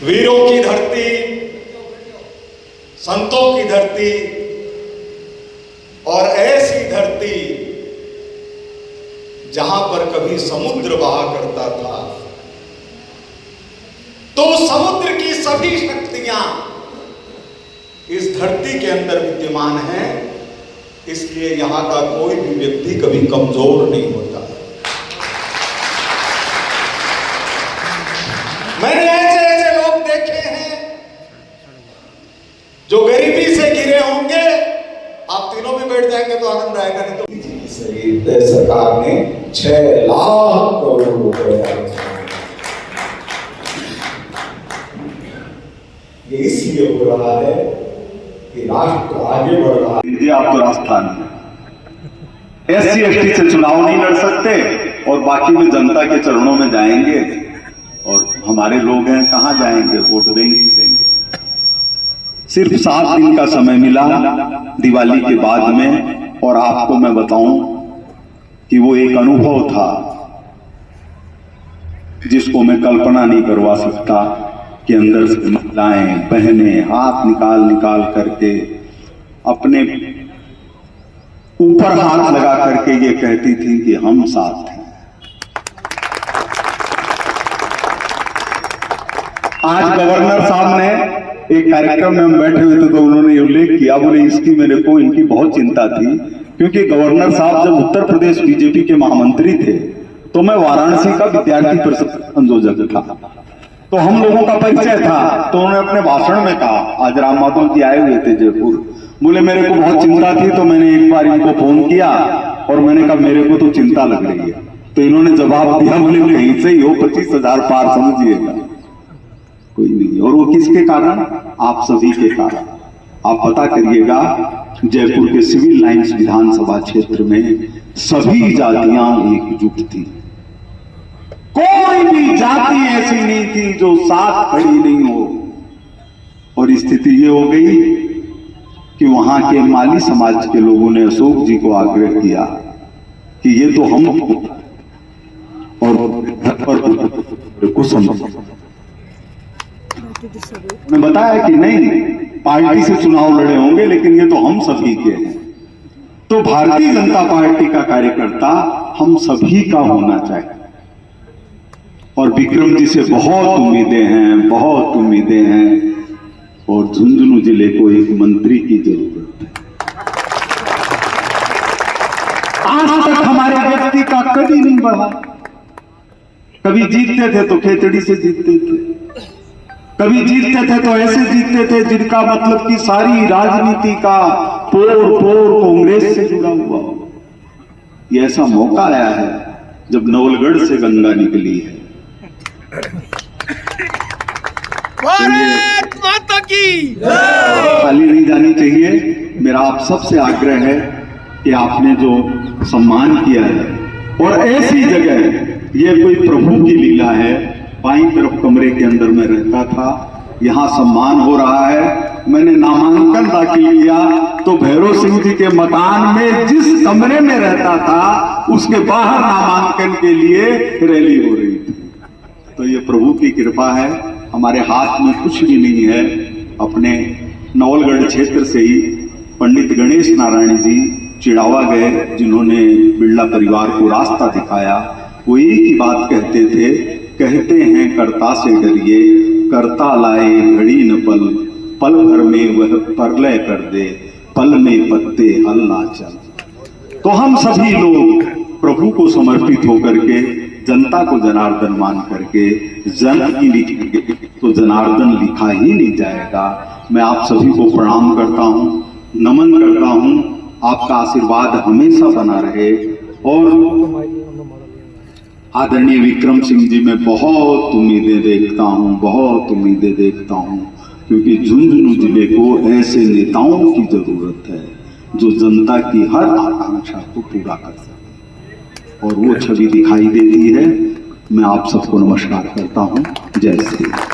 वीरों की धरती, संतों की धरती और ऐसी धरती जहां पर कभी समुद्र बहा करता था, तो समुद्र की सभी शक्तियां इस धरती के अंदर विद्यमान हैं। इसलिए यहां का कोई भी व्यक्ति कभी कमजोर नहीं होता। मैंने ऐसे ऐसे लोग देखे हैं जो गरीबी से घिरे होंगे। आप तीनों में बैठ जाएंगे तो आनंद आएगा, नहीं तो सरकार ने 6 लाख करोड़ रुपए ये इसलिए हो रहा है कि राष्ट्र आगे बढ़ रहा है। आप तो राजस्थान में SC ST से चुनाव नहीं लड़ सकते और बाकी में जनता के चरणों में जाएंगे और हमारे लोग हैं कहां जाएंगे, वोट देंगे। सिर्फ 7 दिन का समय मिला दिवाली के बाद में, और आपको मैं बताऊं कि वो एक अनुभव था जिसको मैं कल्पना नहीं करवा सकता कि अंदर से महिलाएं बहनें हाथ निकाल करके अपने ऊपर हाथ लगा करके ये कहती थी कि हम साथ हैं। आज गवर्नर साहब ने एक कार्यक्रम में हम बैठे हुए थे तो उन्होंने उल्लेख किया, बोले इसकी मेरे को इनकी बहुत चिंता थी, क्योंकि गवर्नर साहब जब उत्तर प्रदेश बीजेपी के महामंत्री थे तो मैं वाराणसी का विद्यार्थी परिषद संयोजक था, तो हम लोगों का परिचय था। तो उन्होंने अपने भाषण में कहा, आज राम माधव जी आए हुए थे जयपुर, बोले मेरे को बहुत चिंता थी तो मैंने एक बार इनको फोन किया और मैंने कहा मेरे को तो चिंता लग रही है। तो इन्होंने जवाब दिया, बोले कहीं से ही हो 25,000 पार, समझिएगा कोई नहीं। और वो किसके कारण? आप सभी के कारण। आप पता करिएगा जयपुर के सिविल लाइंस विधानसभा क्षेत्र में सभी जातियां एकजुट थी, कोई भी जाति ऐसी नहीं थी जो साथ खड़ी नहीं हो। और स्थिति ये हो गई कि वहां के माली समाज के लोगों ने अशोक जी को आग्रह किया कि ये तो हम और कुछ उन्होंने बताया कि नहीं, पार्टी से चुनाव लड़े होंगे लेकिन ये तो हम सभी के हैं। तो भारतीय जनता पार्टी का कार्यकर्ता हम सभी का होना चाहिए। और विक्रम जी से बहुत उम्मीदें हैं, बहुत उम्मीदें हैं, और झुंझुनू जिले को एक मंत्री की जरूरत है। आज तक हमारे व्यक्ति का कभी नहीं बढ़ा। कभी जीतते थे तो खेतड़ी से जीतते थे, कभी जीतते थे तो ऐसे जीतते थे जिनका मतलब कि सारी राजनीति का पोर कांग्रेस से जुड़ा हुआ। ये ऐसा मौका आया है जब नवलगढ़ से गंगा निकली है। भारत माता की खाली नहीं जानी चाहिए। मेरा आप सबसे आग्रह है कि आपने जो सम्मान किया है, और ऐसी जगह ये कोई प्रभु की लीला है। बाईं तरफ कमरे के अंदर में रहता था, यहाँ सम्मान हो रहा है। मैंने नामांकन दाखिल किया तो भैरव सिंह जी के मकान में जिस कमरे में रहता था उसके बाहर नामांकन के लिए रैली हो रही थी। तो ये प्रभु की कृपा है, हमारे हाथ में कुछ भी नहीं है। अपने नवलगढ़ क्षेत्र से ही पंडित गणेश नारायण जी चिड़ावा गए, जिन्होंने बिरला परिवार को रास्ता दिखाया। वो एक ही बात कहते थे, कहते हैं कर्ता से डरिए, कर्ता लाए घड़ी न पल, पल भर में वह प्रलय कर दे, पल में पत्ते हल ना चल। तो हम सभी लोग प्रभु को समर्पित होकर के, जनता को जनार्दन मान करके जन की लिखेंगे तो जनार्दन लिखा ही नहीं जाएगा। मैं आप सभी को प्रणाम करता हूँ, नमन करता हूँ। आपका आशीर्वाद हमेशा बना रहे। और आदरणीय विक्रम सिंह जी में बहुत उम्मीदें देखता हूँ, बहुत उम्मीदें देखता हूँ, क्योंकि झुंझुनू जिले को ऐसे नेताओं की जरूरत है जो जनता की हर आकांक्षा को पूरा कर सके, और वो छवि दिखाई देती है। मैं आप सबको नमस्कार करता हूँ। जय श्री राम।